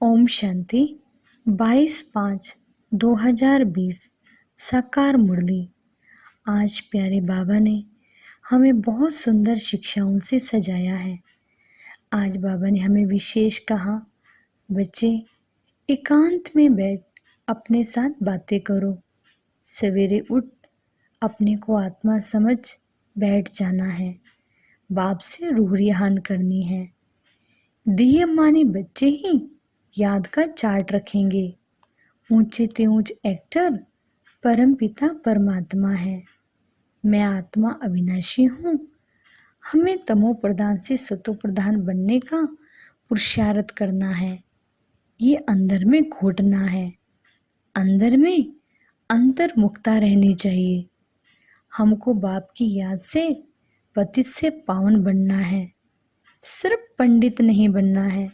ओम शांति 22/5/2020 साकार मुरली। आज प्यारे बाबा ने हमें बहुत सुंदर शिक्षाओं से सजाया है। आज बाबा ने हमें विशेष कहा, बच्चे एकांत में बैठ अपने साथ बातें करो। सवेरे उठ अपने को आत्मा समझ बैठ जाना है। बाप से रूह रिहान करनी है। दीयमानी बच्चे ही याद का चार्ट रखेंगे। ऊंचे ते ऊंच एक्टर परमपिता परमात्मा है। मैं आत्मा अविनाशी हूँ। हमें तमो प्रधान से सतो प्रधान बनने का पुरुषार्थ करना है। ये अंदर में घोटना है। अंदर में अंतर्मुखता रहनी चाहिए। हमको बाप की याद से पतित से पावन बनना है। सिर्फ पंडित नहीं बनना है।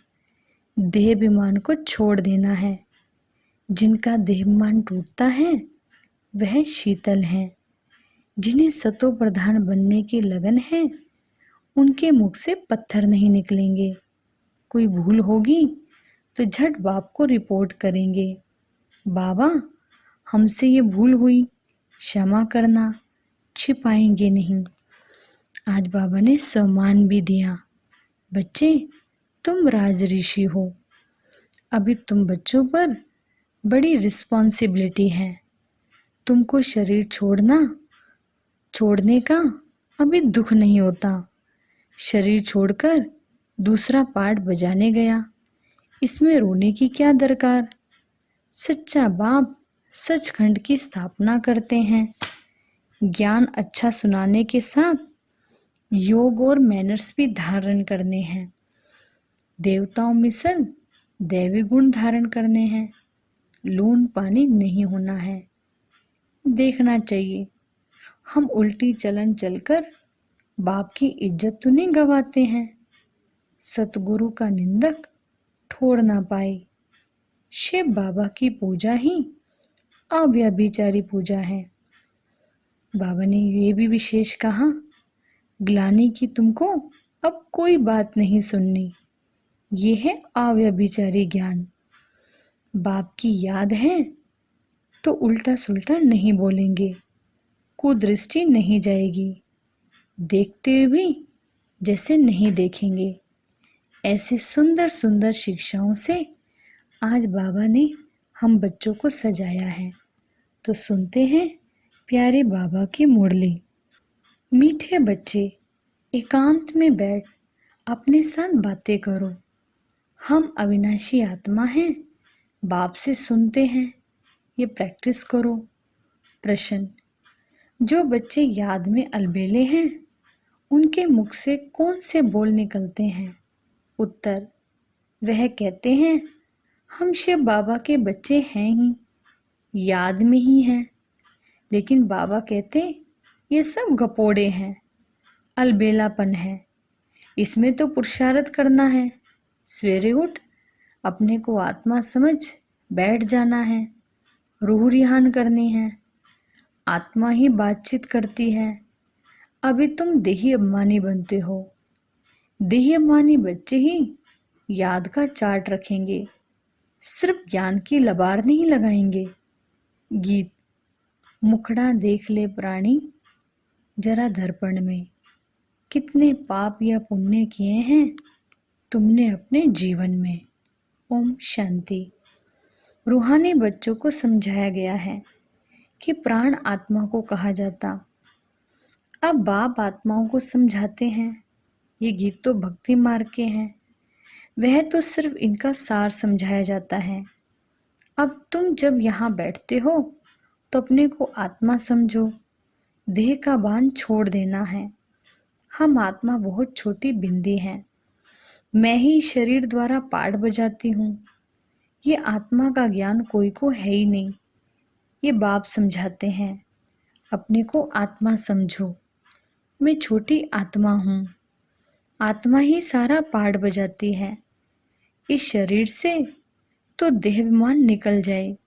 देह अभिमान को छोड़ देना है। जिनका देह अभिमान टूटता है वह शीतल हैं। जिन्हें सतो प्रधान बनने की लगन है उनके मुख से पत्थर नहीं निकलेंगे। कोई भूल होगी तो झट बाप को रिपोर्ट करेंगे, बाबा हमसे ये भूल हुई, क्षमा करना। छिपाएंगे नहीं। आज बाबा ने सम्मान भी दिया। बच्चे तुम राज ऋषि हो। अभी तुम बच्चों पर बड़ी रिस्पॉन्सिबिलिटी है। तुमको शरीर छोड़ने का अभी दुख नहीं होता। शरीर छोड़कर दूसरा पार्ट बजाने गया, इसमें रोने की क्या दरकार। सच्चा बाप सचखंड की स्थापना करते हैं। ज्ञान अच्छा सुनाने के साथ योग और मैनर्स भी धारण करने हैं। देवताओं मिसल दैवी गुण धारण करने हैं। लून पानी नहीं होना है। देखना चाहिए हम उल्टी चलन चलकर बाप की इज्जत तो नहीं गवाते हैं। सतगुरु का निंदक ठोर ना पाए। शिव बाबा की पूजा ही अव्यभिचारी पूजा है। बाबा ने ये भी विशेष कहा, ग्लानि की तुमको अब कोई बात नहीं सुननी। ये है अव्यभिचारी ज्ञान। बाप की याद है तो उल्टा सुल्टा नहीं बोलेंगे। कुदृष्टि नहीं जाएगी। देखते हुए भी जैसे नहीं देखेंगे। ऐसे सुंदर सुंदर शिक्षाओं से आज बाबा ने हम बच्चों को सजाया है। तो सुनते हैं प्यारे बाबा की मुरली। मीठे बच्चे एकांत में बैठ अपने साथ बातें करो। हम अविनाशी आत्मा हैं। बाप से सुनते हैं। ये प्रैक्टिस करो। प्रश्न, जो बच्चे याद में अलबेले हैं उनके मुख से कौन से बोल निकलते हैं? उत्तर, वह कहते हैं हम शिव बाबा के बच्चे हैं ही, याद में ही हैं। लेकिन बाबा कहते ये सब गपोड़े हैं, अलबेलापन है। इसमें तो पुरुषार्थ करना है। सवेरे उठ अपने को आत्मा समझ बैठ जाना है। रूह रिहान करनी है। आत्मा ही बातचीत करती है। अभी तुम देही अभिमानी बनते हो। देही अभिमानी बच्चे ही याद का चार्ट रखेंगे। सिर्फ ज्ञान की लबार नहीं लगाएंगे। गीत, मुखड़ा देख ले प्राणी जरा दर्पण में। कितने पाप या पुण्य किए हैं तुमने अपने जीवन में। ओम शांति। रूहानी बच्चों को समझाया गया है कि प्राण आत्मा को कहा जाता। अब बाप आत्माओं को समझाते हैं। ये गीत तो भक्ति मार्ग के हैं। वह तो सिर्फ इनका सार समझाया जाता है। अब तुम जब यहाँ बैठते हो तो अपने को आत्मा समझो। देह का बांध छोड़ देना है। हम आत्मा बहुत छोटी बिंदी हैं। मैं ही शरीर द्वारा पाठ बजाती हूँ। ये आत्मा का ज्ञान कोई को है ही नहीं। ये बाप समझाते हैं। अपने को आत्मा समझो। मैं छोटी आत्मा हूँ। आत्मा ही सारा पाठ बजाती है। इस शरीर से तो देहाभिमान निकल जाए।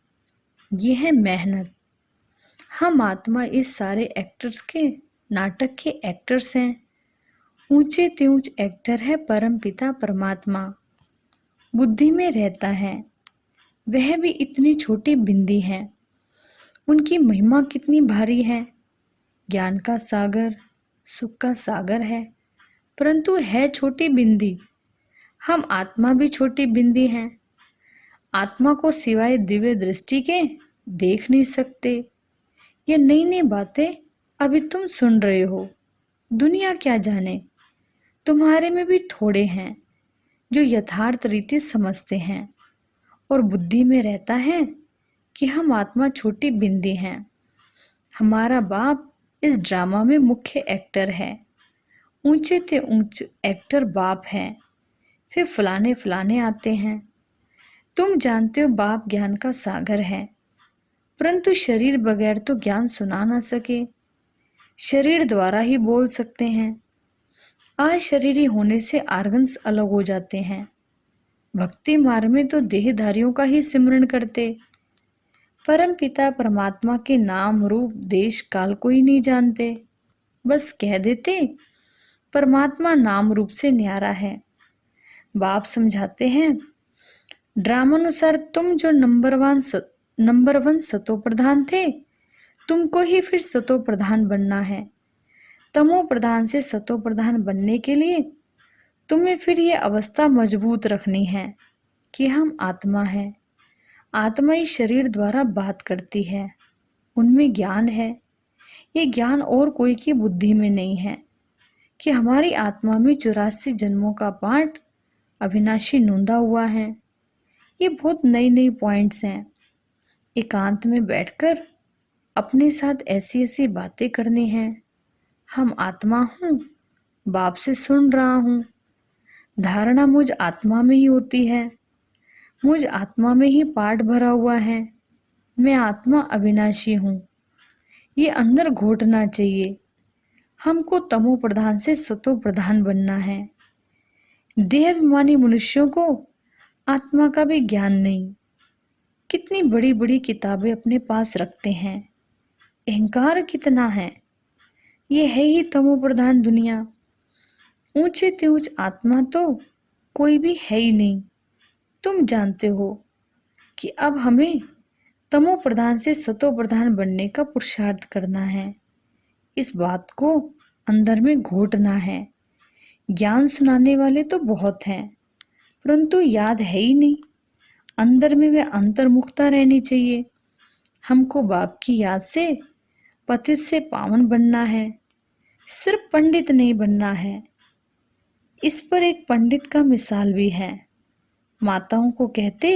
ये है मेहनत। हम आत्मा इस सारे एक्टर्स के नाटक के एक्टर्स हैं। ऊंचे ते ऊंच एक्टर है परम पिता परमात्मा। बुद्धि में रहता है, वह भी इतनी छोटी बिंदी है। उनकी महिमा कितनी भारी है। ज्ञान का सागर, सुख का सागर है, परंतु है छोटी बिंदी। हम आत्मा भी छोटी बिंदी हैं। आत्मा को सिवाय दिव्य दृष्टि के देख नहीं सकते। ये नई नई बातें अभी तुम सुन रहे हो। दुनिया क्या जाने, तुम्हारे में भी थोड़े हैं जो यथार्थ रीति समझते हैं और बुद्धि में रहता है कि हम आत्मा छोटी बिंदी हैं। हमारा बाप इस ड्रामा में मुख्य एक्टर है। ऊंचे से ऊंचे एक्टर बाप हैं, फिर फलाने फलाने आते हैं। तुम जानते हो बाप ज्ञान का सागर है, परंतु शरीर बगैर तो ज्ञान सुना ना सके। शरीर द्वारा ही बोल सकते हैं। अशरीरी होने से आर्गन्स अलग हो जाते हैं। भक्ति मार्ग में तो देहधारियों का ही सिमरण करते। परम पिता परमात्मा के नाम रूप देश काल को ही नहीं जानते। बस कह देते परमात्मा नाम रूप से न्यारा है। बाप समझाते हैं, ड्रामानुसार तुम जो नंबर वन सतो प्रधान थे, तुमको ही फिर सतो प्रधान बनना है। तमो प्रधान से सतो प्रधान बनने के लिए तुम्हें फिर ये अवस्था मजबूत रखनी है कि हम आत्मा है। आत्मा ही शरीर द्वारा बात करती है, उनमें ज्ञान है। ये ज्ञान और कोई की बुद्धि में नहीं है कि हमारी आत्मा में 84 जन्मों का पाठ अविनाशी नूंदा हुआ है। ये बहुत नई नई पॉइंट्स हैं। एकांत में बैठकर अपने साथ ऐसी ऐसी बातें करनी हैं। हम आत्मा हूँ, बाप से सुन रहा हूँ। धारणा मुझ आत्मा में ही होती है। मुझ आत्मा में ही पाठ भरा हुआ है। मैं आत्मा अविनाशी हूँ। ये अंदर घोटना चाहिए। हमको तमो प्रधान से सतो प्रधान बनना है। देहाभिमानी मनुष्यों को आत्मा का भी ज्ञान नहीं। कितनी बड़ी बड़ी किताबें अपने पास रखते हैं। अहंकार कितना है। ये है ही तमो प्रधान दुनिया। ऊंचे ते ऊंच आत्मा तो कोई भी है ही नहीं। तुम जानते हो कि अब हमें तमो प्रधान से सतो प्रधान बनने का पुरुषार्थ करना है। इस बात को अंदर में घोटना है। ज्ञान सुनाने वाले तो बहुत हैं, परंतु याद है ही नहीं। अंदर में वह अंतर्मुखता रहनी चाहिए। हमको बाप की याद से पतित से पावन बनना है, सिर्फ पंडित नहीं बनना है। इस पर एक पंडित का मिसाल भी है। माताओं को कहते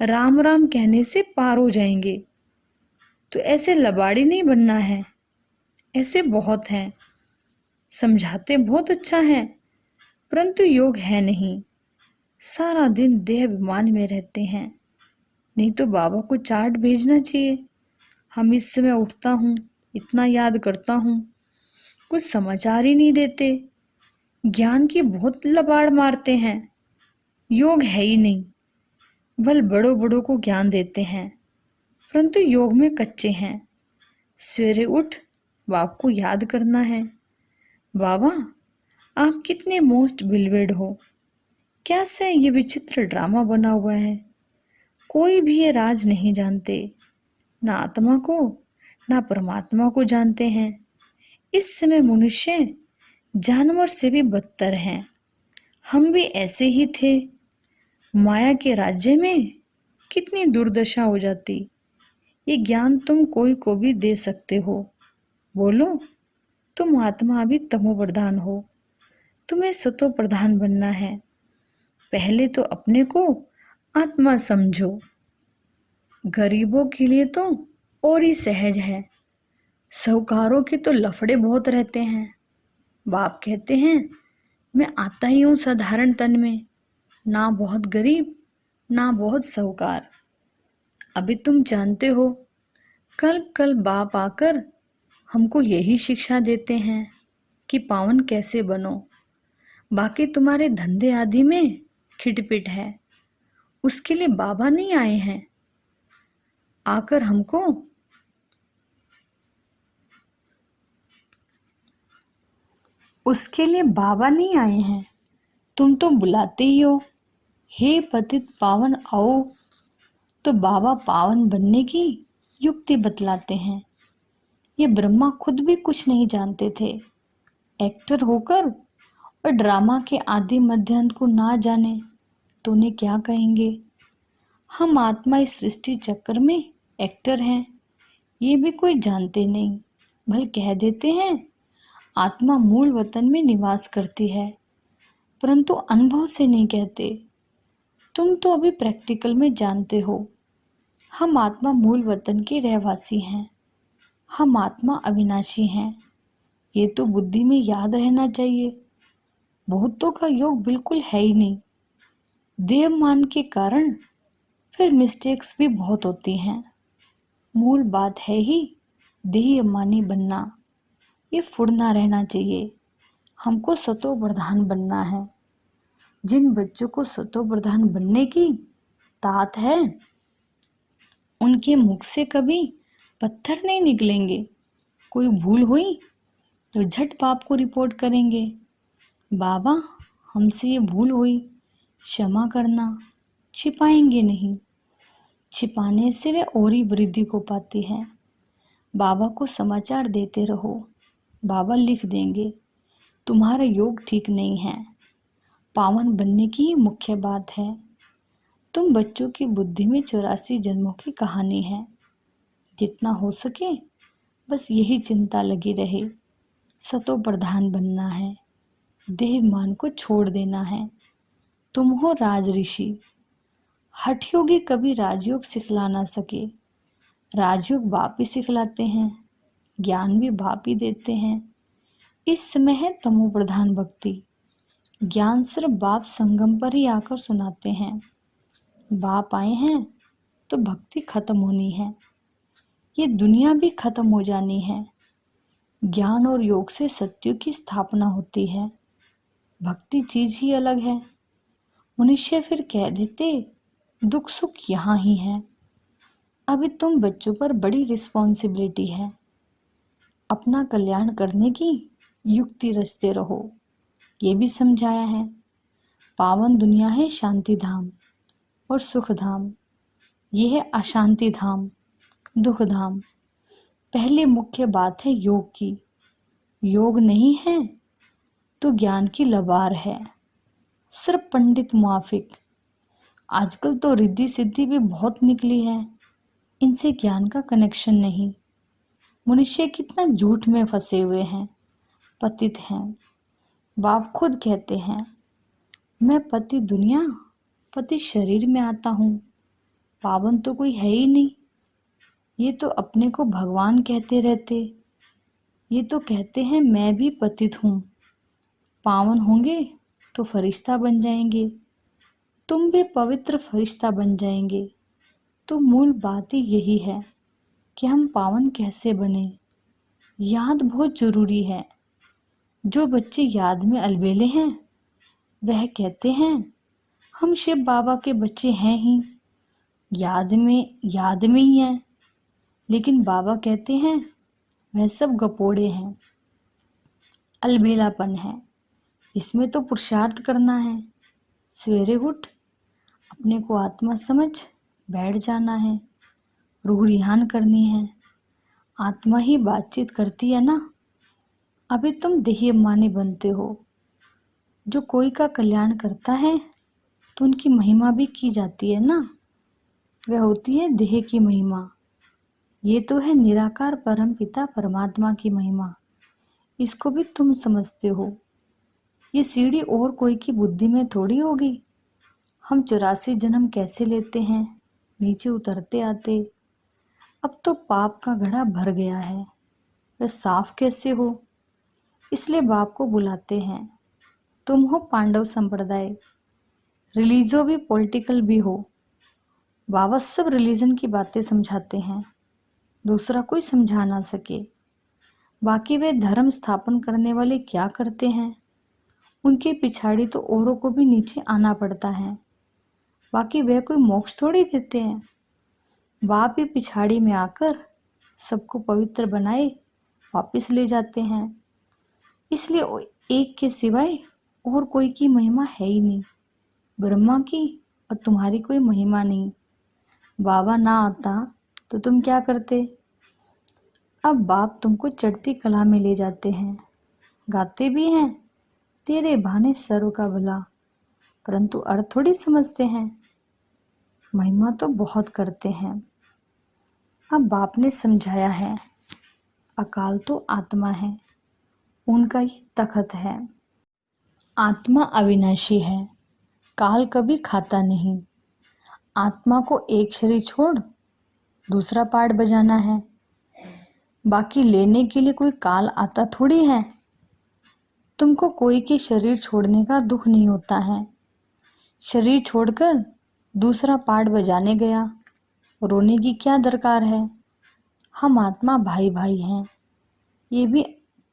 राम राम कहने से पार हो जाएंगे, तो ऐसे लबाड़ी नहीं बनना है। ऐसे बहुत हैं, समझाते बहुत अच्छा है, परंतु योग है नहीं। सारा दिन देह अभिमान में रहते हैं। नहीं तो बाबा को चार्ट भेजना चाहिए। हम इस समय उठता हूँ, इतना याद करता हूँ, कुछ समाचार ही नहीं देते। ज्ञान की बहुत लबाड़ मारते हैं। योग है ही नहीं। बल बड़ों बड़ों को ज्ञान देते हैं, परंतु योग में कच्चे हैं। सवेरे उठ बाप को याद करना है। बाबा आप कितने मोस्ट बिलवेड हो। कैसे ये विचित्र ड्रामा बना हुआ है। कोई भी ये राज नहीं जानते। ना आत्मा को ना परमात्मा को जानते हैं। इस समय मनुष्य जानवर से भी बदतर हैं। हम भी ऐसे ही थे। माया के राज्य में कितनी दुर्दशा हो जाती। ये ज्ञान तुम कोई को भी दे सकते हो। बोलो, तुम आत्मा अभी तमो प्रधान हो, तुम्हें सतो प्रधान बनना है। पहले तो अपने को आत्मा समझो। गरीबों के लिए तो और ही सहज है। साहूकारों के तो लफड़े बहुत रहते हैं। बाप कहते हैं मैं आता ही हूँ साधारण तन में, ना बहुत गरीब ना बहुत साहूकार। अभी तुम जानते हो, कल कल बाप आकर हमको यही शिक्षा देते हैं कि पावन कैसे बनो। बाकी तुम्हारे धंधे आदि में खिटपिट है, उसके लिए बाबा नहीं आए हैं। आकर हमको उसके लिए बाबा नहीं आए हैं। तुम तो बुलाते ही हो, हे पतित पावन आओ, तो बाबा पावन बनने की युक्ति बतलाते हैं। ये ब्रह्मा खुद भी कुछ नहीं जानते थे। एक्टर होकर और ड्रामा के आदि मध्य अंत को ना जाने तो उन्हें क्या कहेंगे। हम आत्मा इस सृष्टि चक्र में एक्टर हैं, ये भी कोई जानते नहीं, भले कह देते हैं आत्मा मूल वतन में निवास करती है, परंतु अनुभव से नहीं कहते। तुम तो अभी प्रैक्टिकल में जानते हो, हम आत्मा मूल वतन के रहवासी हैं, हम आत्मा अविनाशी हैं। ये तो बुद्धि में याद रहना चाहिए। बहुतों का योग बिल्कुल है ही नहीं। देह मान के कारण फिर मिस्टेक्स भी बहुत होती हैं। मूल बात है ही देह अभिमानी बनना। ये फुड़ना रहना चाहिए। हमको सतो प्रधान बनना है। जिन बच्चों को सतो प्रधान बनने की तात है, उनके मुख से कभी पत्थर नहीं निकलेंगे। कोई भूल हुई तो झट बाप को रिपोर्ट करेंगे, बाबा हमसे ये भूल हुई, क्षमा करना। छिपाएंगे नहीं, छिपाने से वे और ही वृद्धि को पाती है। बाबा को समाचार देते रहो, बाबा लिख देंगे तुम्हारा योग ठीक नहीं है। पावन बनने की ही मुख्य बात है। तुम बच्चों की बुद्धि में 84 जन्मों की कहानी है। जितना हो सके बस यही चिंता लगी रहे, सतो प्रधान बनना है, देह मान को छोड़ देना है। तुम हो राज ऋषि। हठ योगी कभी राजयोग सिखला ना सके। राजयोग बाप ही सिखलाते हैं, ज्ञान भी बाप ही देते हैं। इस समय है तमो प्रधान भक्ति। ज्ञान सिर्फ बाप संगम पर ही आकर सुनाते हैं। बाप आए हैं तो भक्ति खत्म होनी है, ये दुनिया भी खत्म हो जानी है। ज्ञान और योग से सत्य की स्थापना होती है। भक्ति चीज ही अलग है। मनुष्य फिर कह देते दुख सुख यहाँ ही है। अभी तुम बच्चों पर बड़ी रिस्पॉन्सिबिलिटी है। अपना कल्याण करने की युक्ति रचते रहो, ये भी समझाया है। पावन दुनिया है शांति धाम और सुख धाम, ये है अशांति धाम, दुख धाम। पहले मुख्य बात है योग की। योग नहीं है तो ज्ञान की लबार है, सिर्फ पंडित मुआफिक। आजकल तो रिद्धि सिद्धि भी बहुत निकली है, इनसे ज्ञान का कनेक्शन नहीं। मनुष्य कितना झूठ में फंसे हुए हैं, पतित हैं। बाप खुद कहते हैं मैं पति दुनिया पति शरीर में आता हूँ, पावन तो कोई है ही नहीं। ये तो अपने को भगवान कहते रहते। ये तो कहते हैं मैं भी पतित हूँ, पावन होंगे तो फरिश्ता बन जाएंगे, तुम भी पवित्र फरिश्ता बन जाएंगे। तो मूल बात ही यही है कि हम पावन कैसे बने। याद बहुत जरूरी है। जो बच्चे याद में अलबेले हैं वह कहते हैं हम शिव बाबा के बच्चे हैं ही, याद में ही हैं। लेकिन बाबा कहते हैं वह सब गपोड़े हैं, अलबेलापन है। इसमें तो पुरुषार्थ करना है। सवेरे उठ अपने को आत्मा समझ बैठ जाना है, रूह रिहान करनी है। आत्मा ही बातचीत करती है ना। अभी तुम देही अभिमानी बनते हो। जो कोई का कल्याण करता है तो उनकी महिमा भी की जाती है ना, वह होती है देह की महिमा। ये तो है निराकार परम पिता परमात्मा की महिमा, इसको भी तुम समझते हो। ये सीढ़ी और कोई की बुद्धि में थोड़ी होगी। हम 84 जन्म कैसे लेते हैं, नीचे उतरते आते। अब तो पाप का घड़ा भर गया है, वह साफ कैसे हो। इसलिए बाप को बुलाते हैं। तुम हो पांडव संप्रदाय, रिलीजो भी पॉलिटिकल भी हो। बाबा सब रिलीजन की बातें समझाते हैं, दूसरा कोई समझा ना सके। बाकी वे धर्म स्थापन करने वाले क्या करते हैं, उनके पिछाड़ी तो औरों को भी नीचे आना पड़ता है। बाकी वे कोई मोक्ष थोड़ी देते हैं। बाप ही पिछाड़ी में आकर सबको पवित्र बनाए वापस ले जाते हैं। इसलिए एक के सिवाय और कोई की महिमा है ही नहीं। ब्रह्मा की और तुम्हारी कोई महिमा नहीं। बाबा ना आता तो तुम क्या करते? अब बाप तुमको चढ़ती कला में ले जाते हैं, गाते भी हैं तेरे बहाने सर्व का भला, परंतु अर्थ थोड़ी समझते हैं। महिमा तो बहुत करते हैं। अब बाप ने समझाया है, अकाल तो आत्मा है, उनका ही तखत है। आत्मा अविनाशी है, काल कभी खाता नहीं। आत्मा को एक शरीर छोड़ दूसरा पार्ट बजाना है, बाकी लेने के लिए कोई काल आता थोड़ी है। तुमको कोई के शरीर छोड़ने का दुख नहीं होता है। शरीर छोड़कर दूसरा पार्ट बजाने गया, रोने की क्या दरकार है? हम आत्मा भाई भाई हैं, ये भी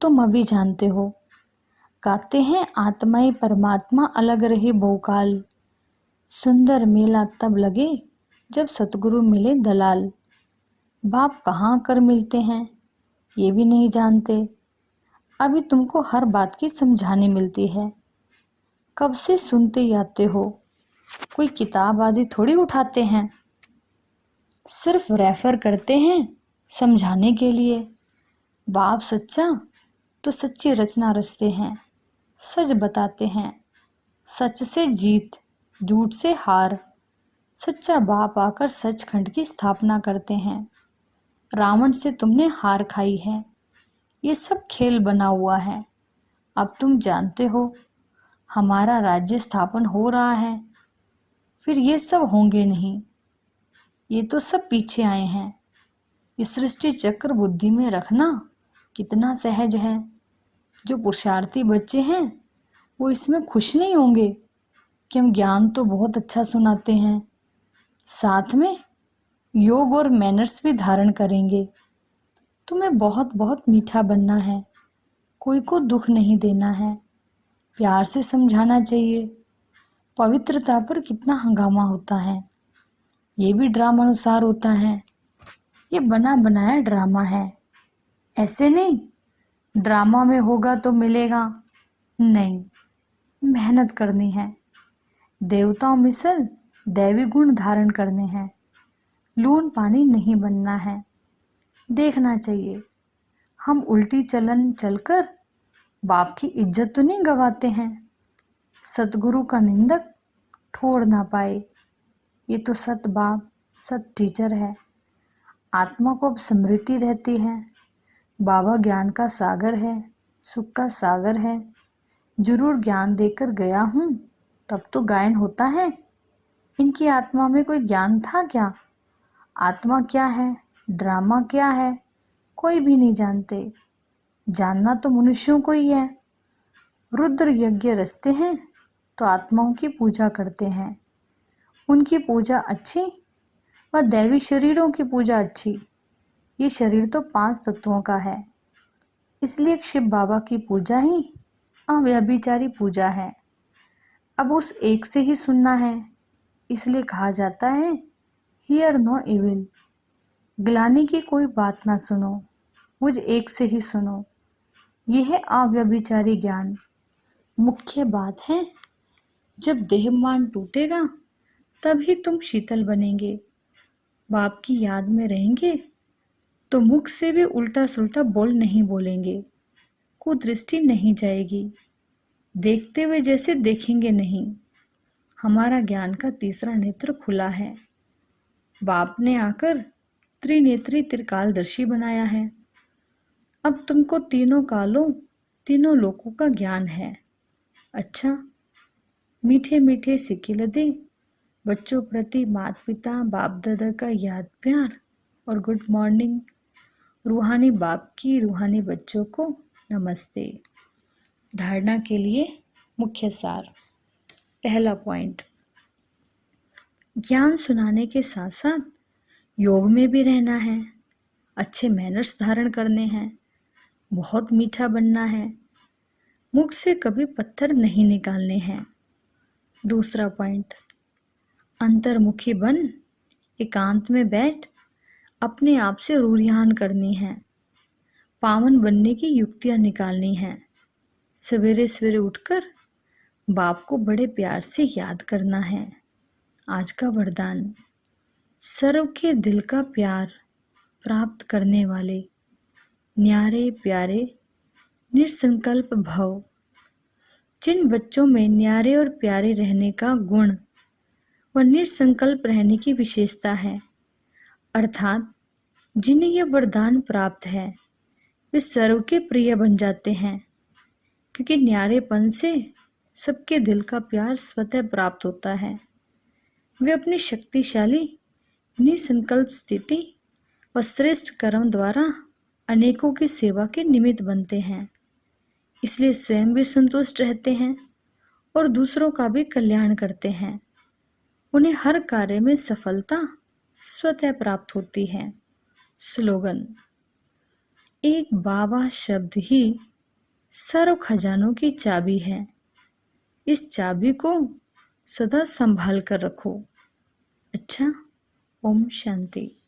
तुम अभी जानते हो। गाते हैं आत्माएं परमात्मा अलग रहे बहुकाल, सुंदर मेला तब लगे जब सतगुरु मिले दलाल। बाप कहाँ कर मिलते हैं ये भी नहीं जानते। अभी तुमको हर बात की समझानी मिलती है, कब से सुनते ही आते हो। कोई किताब आदि थोड़ी उठाते हैं, सिर्फ रेफर करते हैं समझाने के लिए। बाप सच्चा तो सच्ची रचना रचते हैं, सच बताते हैं, सच से जीत झूठ से हार। सच्चा बाप आकर सचखंड की स्थापना करते हैं। रावण से तुमने हार खाई है, ये सब खेल बना हुआ है। अब तुम जानते हो हमारा राज्य स्थापन हो रहा है, फिर ये सब होंगे नहीं, ये तो सब पीछे आए हैं। ये सृष्टि चक्र बुद्धि में रखना कितना सहज है। जो पुरुषार्थी बच्चे हैं वो इसमें खुश नहीं होंगे कि हम ज्ञान तो बहुत अच्छा सुनाते हैं, साथ में योग और मैनर्स भी धारण करेंगे। तुम्हें बहुत बहुत मीठा बनना है, कोई को दुख नहीं देना है, प्यार से समझाना चाहिए। पवित्रता पर कितना हंगामा होता है, ये भी ड्रामा अनुसार होता है। ये बना बनाया ड्रामा है, ऐसे नहीं ड्रामा में होगा तो मिलेगा, नहीं, मेहनत करनी है। देवताओं मिसल दैवी गुण धारण करने हैं, लून पानी नहीं बनना है। देखना चाहिए हम उल्टी चलन चलकर बाप की इज्जत तो नहीं गवाते हैं। सतगुरु का निंदक ठोड़ ना पाए, ये तो सत बाप सत टीचर है। आत्मा को अब स्मृति रहती है, बाबा ज्ञान का सागर है, सुख का सागर है। जरूर ज्ञान देकर गया हूँ तब तो गायन होता है। इनकी आत्मा में कोई ज्ञान था क्या? आत्मा क्या है, ड्रामा क्या है, कोई भी नहीं जानते। जानना तो मनुष्यों को ही है। रुद्र यज्ञ रचते हैं तो आत्माओं की पूजा करते हैं, उनकी पूजा अच्छी व दैवी शरीरों की पूजा अच्छी। ये शरीर तो 5 तत्वों का है, इसलिए शिव बाबा की पूजा ही अव्यभिचारी पूजा है। अब उस एक से ही सुनना है, इसलिए कहा जाता है हियर नो इविल। ग्लानि की कोई बात ना सुनो, मुझ एक से ही सुनो। यह है अव्यभिचारी ज्ञान। मुख्य बात है जब देहमान टूटेगा तभी तुम शीतल बनेंगे। बाप की याद में रहेंगे तो मुख से भी उल्टा सुल्टा बोल नहीं बोलेंगे, कुदृष्टि नहीं जाएगी, देखते हुए जैसे देखेंगे नहीं। हमारा ज्ञान का तीसरा नेत्र खुला है। बाप ने आकर त्रिनेत्री त्रिकालदर्शी बनाया है। अब तुमको तीनों कालों तीनों लोकों का ज्ञान है। अच्छा, मीठे मीठे सिक्के लदे बच्चों प्रति माता पिता बाप दादा का याद प्यार और गुड मॉर्निंग। रूहानी बाप की रूहानी बच्चों को नमस्ते। धारणा के लिए मुख्य सार। पहला पॉइंट, ज्ञान सुनाने के साथ साथ योग में भी रहना है, अच्छे मैनर्स धारण करने हैं, बहुत मीठा बनना है, मुख से कभी पत्थर नहीं निकालने हैं। दूसरा पॉइंट, अंतर्मुखी बन एकांत में बैठ अपने आप से रूरियान करनी है, पावन बनने की युक्तियां निकालनी हैं। सवेरे सवेरे उठकर बाप को बड़े प्यार से याद करना है, आज का वरदान। सर्व के दिल का प्यार प्राप्त करने वाले न्यारे प्यारे निसंकल्प भव। जिन बच्चों में न्यारे और प्यारे रहने का गुण व निसंकल्प रहने की विशेषता है, अर्थात जिन्हें यह वरदान प्राप्त है, वे सर्व के प्रिय बन जाते हैं, क्योंकि न्यारेपन से सबके दिल का प्यार स्वतः प्राप्त होता है। वे अपनी शक्तिशाली निसंकल्प स्थिति व श्रेष्ठ कर्म द्वारा अनेकों की सेवा के निमित्त बनते हैं, इसलिए स्वयं भी संतुष्ट रहते हैं और दूसरों का भी कल्याण करते हैं। उन्हें हर कार्य में सफलता स्वतः प्राप्त होती है। स्लोगन। एक बाबा शब्द ही सर्व खजानों की चाबी है। इस चाबी को सदा संभाल कर रखो। अच्छा, ओम शांति।